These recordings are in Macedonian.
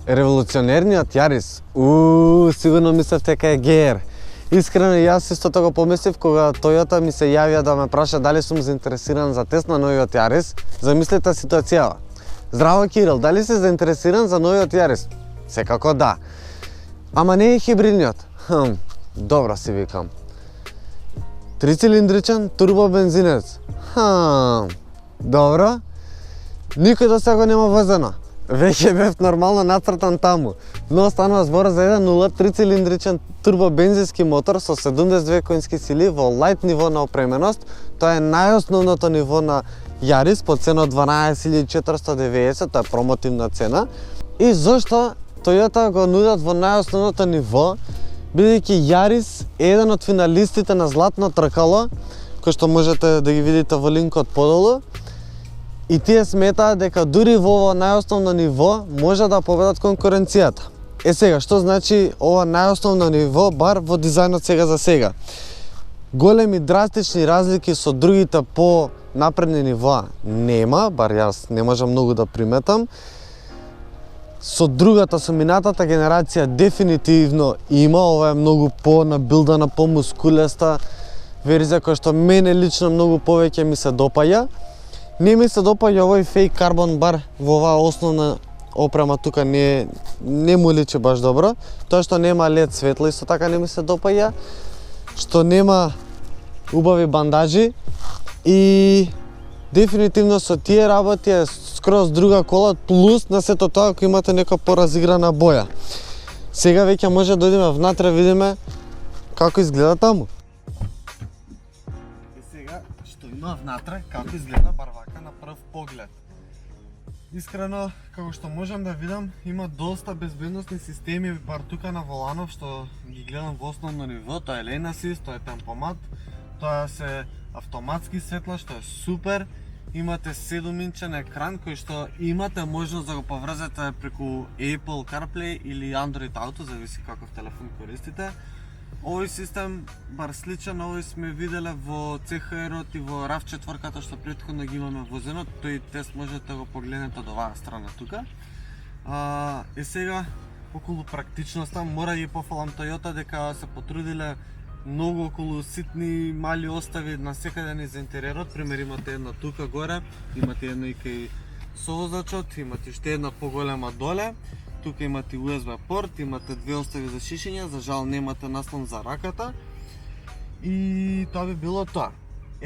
Револуционерниот Јарис. Сигурно мислев дека е ГР. Искрено јас исто тоа го помислив кога Toyota ми се јавија да ме праша дали сум заинтересиран за тест на новиот Јарис. Замислете ситуацијава. Здраво Кирил, дали си заинтересиран за новиот Јарис? Секако да. Ама не е хибридниот. Добро си викам. Трицилиндричен турбобензинец. Добро. Никој до сега нема возено. Веќе бев нормално нацртан таму. Но станува збор за 1.0 трицилиндричен турбобензински мотор со 72 конски сили во лајт ниво на опременост. Тоа е најосновното ниво на Јарис по цена од 12.490, тоа е промотивна цена. И зошто Toyota го нудат во најосновното ниво, бидејќи Јарис е еден од финалистите на Златно тркало, кој што можете да ги видите во линкот подолу. И тие сметаат дека дури во ова најосновно ниво може да победат конкуренцијата. Сега, што значи ова најосновно ниво, бар во дизајнот сега за сега? Големи драстични разлики со другите по напредни нивоа нема, бар јас не можам многу да приметам. Со другата, со минатата генерација дефинитивно има, ова е многу по-набилдана, по-мускулеста верзија која што мене лично многу повеќе ми се допаѓа. Не ми се допаѓа овој фейк карбон бар во оваа основна опрема тука не му личи баш добро. Тоа што нема LED светло исто така не ми се допаѓа. Што нема убави бандажи и дефинитивно со тие работи е скроз друга кола, плюс на сето тоа ако имате нека поразиграна боја. Сега веќе може да одиме внатре, видиме како изгледа таму. И сега што има внатре, како изгледа бар вака на прв поглед. Искрено, како што можам да видам, има доста безбедносни системи бар тука на воланов што ги гледам во основно ниво. Тоа е lane assist, тоа е темпомат, тоа се автоматски светла што е супер. Имате 7-инчен екран кој што имате можност да го поврзете преку Apple CarPlay или Android Auto, зависи каков телефон користите. Овој систем бар сличен овој сме виделе во CHR-от и во RAV4 што претходно ги имаме возено. Тој тест можете да го погледнете од оваа страна тука. Сега околу практичноста мора да ги пофалам Toyota дека се потрудиле многу околу ситни мали остави на секаде низ интериерот. Пример, имате една тука горе, имате една и кај совозачот, имате уште една поголема доле. Тука имате USB порт, имате две остави за шишење, за жал немате наслон за раката. И тоа би било тоа.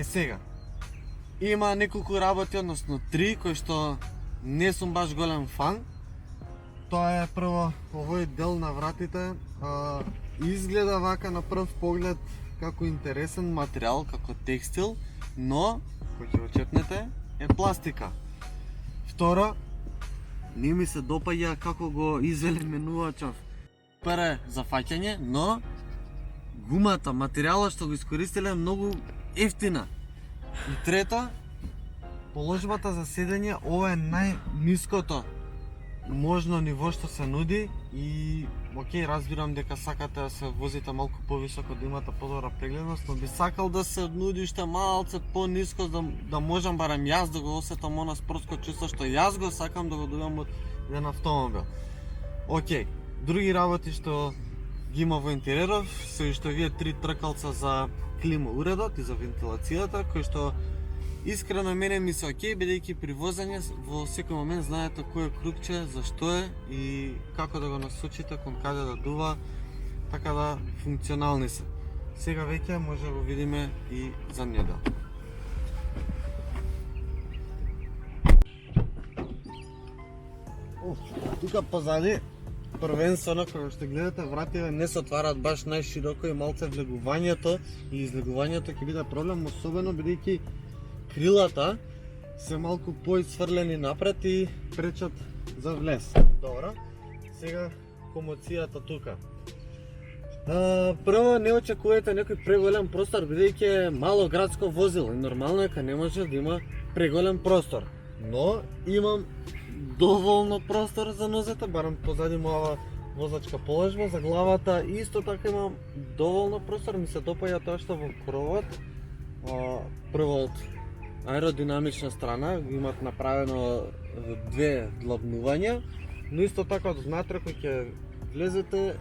Сега, има неколку работи, односно 3, кои што не сум баш голем фан. Тоа е прво овој дел на вратите. Изгледа вака на прв поглед како интересен материјал, како текстил, но, кој ќе го чепнете, е пластика. Второ, не ми се допаѓа како го извели менувачов. Пере за фаќање, но гумата, материјалот што го искористиле е многу ефтина. И трето, положбата за седење, ова е најниското можно ниво што се нуди и окей, разбирам дека сакате да се возите малку повисоко, да имате подобра прегледност, но би сакал да се нуди уште малце по-ниско да можам барем јас да го осетам она спортско чувство што јас го сакам да го добивам од еден автомобил. Окей, други работи што ги има во интериеров се уште овие 3 тркалца за клима уредот и за вентилацијата, кои што искрено мене ми се окей, бидејќи при возење во секој момент знаете кој е крупче, зашто е и како да го насочите, кон каде да дува, така да функционални се. Сега веќе може да го видиме и задниот дел. Тука позади, првенствено како што гледате, вратите не се отвараат баш најшироко и малце влегувањето и излегувањето ќе биде проблем, особено бидејќи крилата се малку поисфрлени напред и пречат за влез. Добро. Сега комоцијата тука. Прво не очекувате некој преголем простор бидејќи е мало градско возило и нормално е кога не може да има преголем простор. Но имам доволно простор за нозете, барем позади моја возачка положба, за главата исто така имам доволно простор, ми се допаѓа тоа што во кровот прво од аеродинамична страна имат направено две длабнувања Но исто така од внатре кој ќе влезете,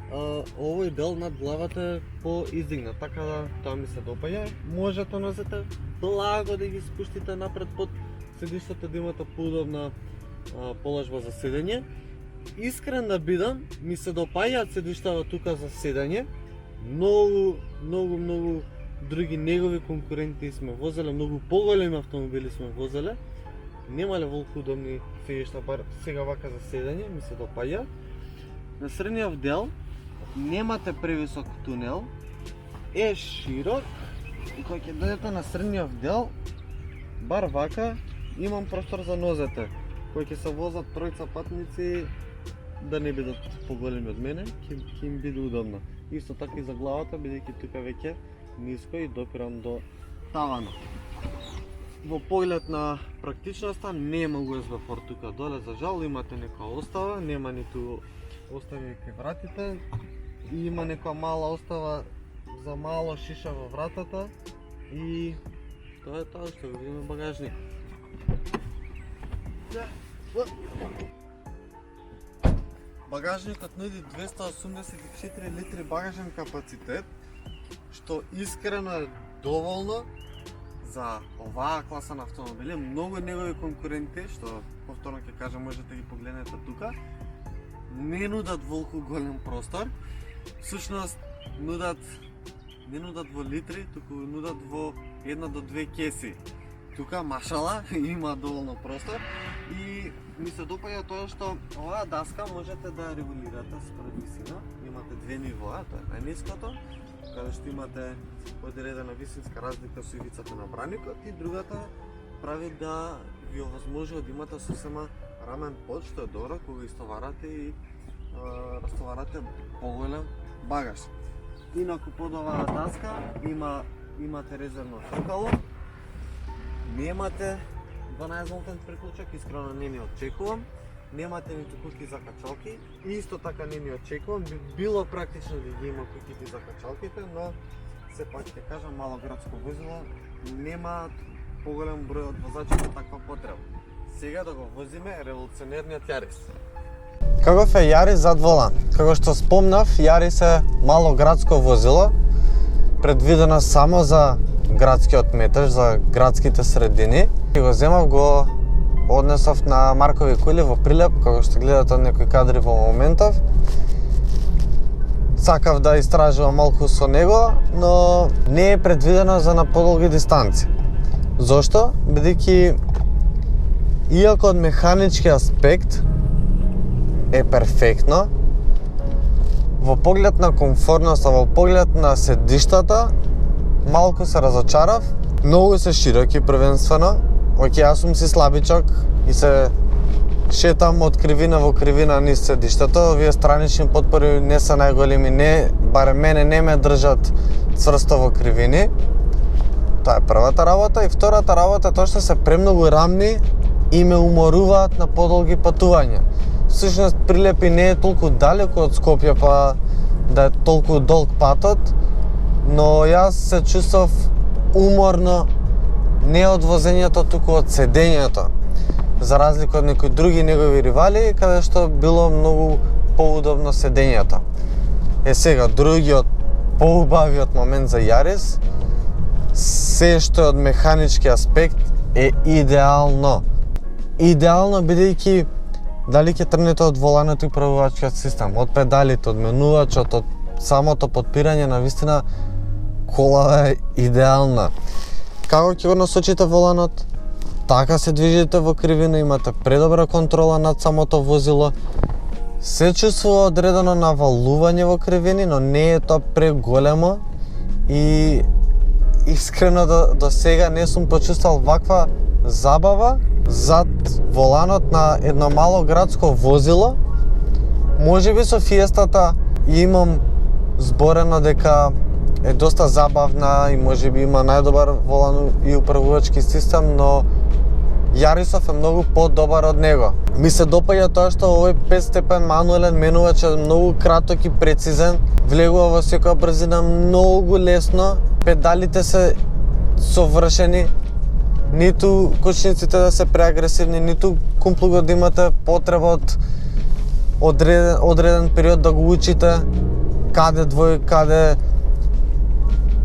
овој дел над главата е поиздигнат, така да тоа ми се допаѓа. Можете носите благо да ги спуштите напред под седиштето, да имате поудобна положба за седење. Искрен да бидам, ми се допаѓаат седиштава тука за седење. Многу други негови конкуренти сме возеле, многу поголеми автомобили сме возеле. Немале волку удобни седишта, бар сега вака за седење, ми се допаѓа. На средниот дел немате превисок тунел, е широк и кога ќе дојдете на средниот дел, бар вака имам простор за нозете, кои ќе се возат тројца патници, да не бидат поголеми од мене, ќе им биде удобно. Исто така и за главата, бидејќи тука веќе ниско и допирам до тавана. Во поглед на практичноста нема USB порт тука доле, за жал имате некоја остава, нема ниту остави кај вратите и има некоја мала остава за мало шиша во вратата и тоа е тоа што го видиме багажник. Багажникот нуди 284 литри багажен капацитет, што искрено е доволно за оваа класа на автомобили. Многу негови конкуренти, што повторно ќе кажам, можете да ги погледнете тука, не нудат волку голем простор. Всушност не нудат во литри, туку нудат во 1 до 2 кеси. Тука машала има доволно простор и ми се допаѓа тоа што оваа даска можете да регулирате според висина. Имате две нивоа, тоа е најниското, каде што имате одредена висинска разлика со ивицата на браникот, и другата прави да ви овозможува да имате сосема рамен под, што е добро кога истоварате и растоварате поголем багаж. Инаку под оваа даска имате резервно тркало, немате 12-волтен приклучок, искрено не ни очекувам. Немате ниту куки за качалки и исто така не ни очекувам. Било практично да ги има куките за качалките, но сепак ќе кажам, мало градско возило нема поголем број од возачи за таква потреба. Сега да го возиме револуционерниот Јарис. Каков е Јарис зад волан? Како што спомнав, Јарис е мало градско возило, предвидено само за градскиот метеж, за градските средини. И го земав, го однесов на Маркови кули во Прилеп, како што гледате од некои кадри во моментов. Сакав да истражувам малку со него, но не е предвидено за на подолги дистанци. Зошто? Бидејќи иако од механички аспект е перфектно, во поглед на комфортност, во поглед на седиштата, малку се разочарав. Многу се широки првенствено. Оке, јас сум си слабичок и се шетам од кривина во кривина низ седиштето. Овие странични потпори не се најголеми, барем мене не ме држат цврсто во кривини. Тоа е првата работа. И втората работа е тоа што се премногу рамни и ме уморуваат на подолги патувања. Всушност Прилеп и не е толку далеко од Скопје, па да е толку долг патот, но јас се чувствав уморно не од возењето, туку од седењето. За разлика од некои други негови ривали, каде што било многу поудобно седењето. Сега, другиот поубавиот момент за Јарис, се што е од механички аспект е идеално. Идеално бидејќи дали ќе тргнете од воланот и управувачкиот систем, од педалите, од менувачот, од самото подпирање, навистина колава е идеална. Како ќе го насочите воланот, така се движите во кривина, имате предобра контрола над самото возило. Се чувствува одредено навалување во кривини, но не е тоа преголемо и искрено до сега не сум почувствал ваква забава зад воланот на едно мало градско возило. Можеби со Фиестата имам зборено дека е доста забавна и можеби има најдобар волан и управувачки систем, но Јарисов е многу подобар од него. Ми се допаѓа тоа што овој 5-степен мануелен менувач е многу краток и прецизен, влегува во секоја брзина многу лесно, педалите се совршени, ниту кочниците да се преагресивни, ниту комплугот да имате потреба од одреден период да го учите каде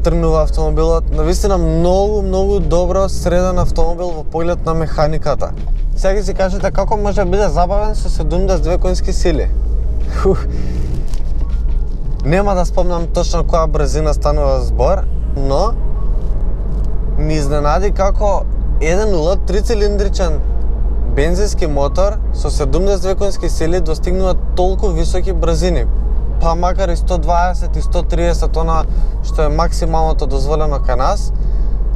тргнува автомобилот. Навистина многу добро среден автомобил во поглед на механиката. Сега си кажете како може да биде забавен со 72 конски сили. Нема да спомнам точно која брзина станува збор, но ми изненади како 1.0 3-цилиндричен бензински мотор со 72 конски сили достигнува толку високи брзини. Па макар и 120 и 130, она што е максималното дозволено кај нас,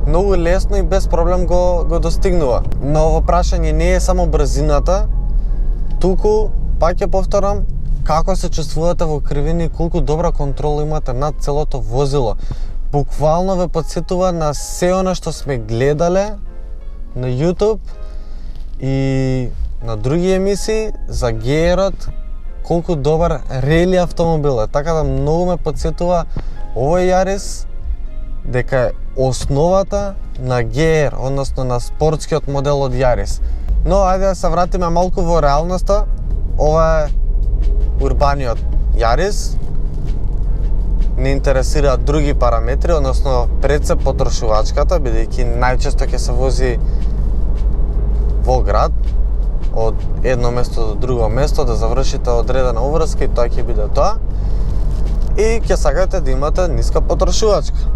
многу лесно и без проблем го достигнува. Но во прашање не е само брзината, туку, пак ќе повторам, како се чувствувате во кривини и колку добра контрола имате над целото возило. Буквално ве подсетува на се она што сме гледале на YouTube и на други емисии за GR-от, колку добар рели автомобил е. Така да многу ме подсетува овој Yaris дека е основата на GR, односно на спортскиот модел од Yaris. Но ајде да се вратиме малку во реалноста. Ова е урбаниот Yaris. Не интересираат други параметри, односно пред се потрошувачката, бидејќи најчесто ќе се вози во град, од едно место до друго место, да завршите одредена обврска и тоа ќе биде тоа. И ќе сакате да имате ниска потрошувачка.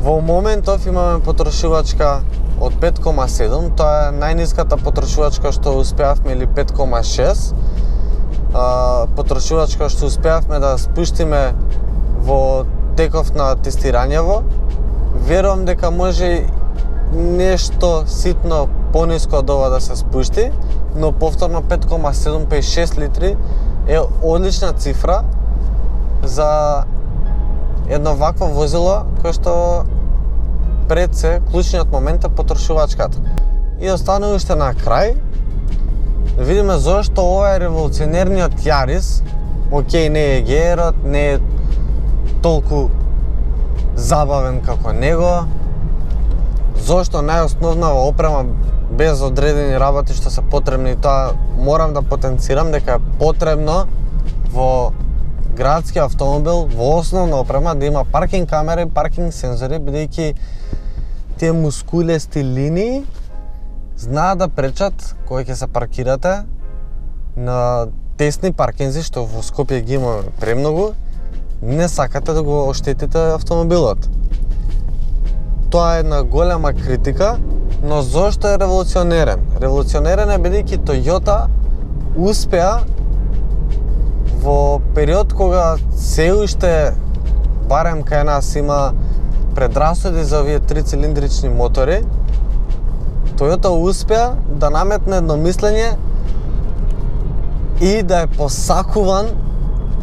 Во моментов имаме потрошувачка од 5,7, тоа е најниската потрошувачка што успеавме, или 5,6. Потрошувачка што успеавме да спуштиме во теков на тестирањево. Верувам дека може нешто ситно пониско од ова да се спушти, но повторно 5,7-6 литри е одлична цифра за едно вакво возило кое што пред се клучниот момент е потрошувачката. И останува уште на крај да видиме зошто ова е револуционерниот Yaris. Океј, не е GR-от, не е толку забавен како него. Зошто најосновнава опрема без одредени работи што се потребни, и тоа морам да потенцирам дека е потребно во градски автомобил, во основна опрема да има паркинг камери, паркинг сензори, бидејќи тие мускулести линии знаат да пречат кога ќе се паркирате на тесни паркинзи, што во Скопје ги имаме премногу, не сакате да го оштетите автомобилот. Тоа е една голема критика, но зошто е револуционерен? Револуционерен е бидејќи Toyota успеа во период кога се уште, барем кај нас, има предрасуди за овие 3-цилиндрични мотори, Toyota успеа да наметне едно мислење и да е посакуван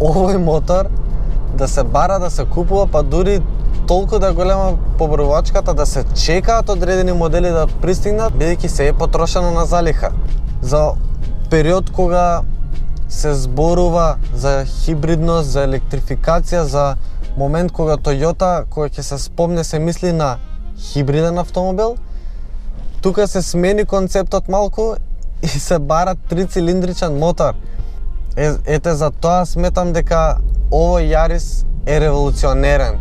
овој мотор, да се бара, да се купува, па дури толку да е голема побројувачката да се чекаат одредени модели да пристигнат, бидејќи се е потрошено на залиха. За период кога се зборува за хибридност, за електрификација, за момент кога Toyota, кога ќе се спомне, се мисли на хибриден автомобил, тука се смени концептот малку и се бара 3-цилиндричен мотор. Ете за тоа сметам дека овој Yaris е револуционерен,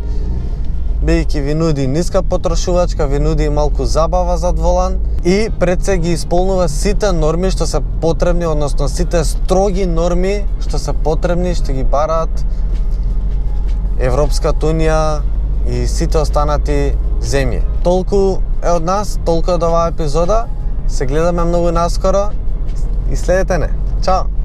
бидејќи ви нуди ниска потрошувачка, ви нуди малку забава зад волан и пред се ги исполнува сите норми што се потребни, односно сите строги норми што се потребни, што ги бараат Европската унија и сите останати земји. Толку е од нас, толку е од оваа епизода. Се гледаме многу наскоро и следете не. Чао!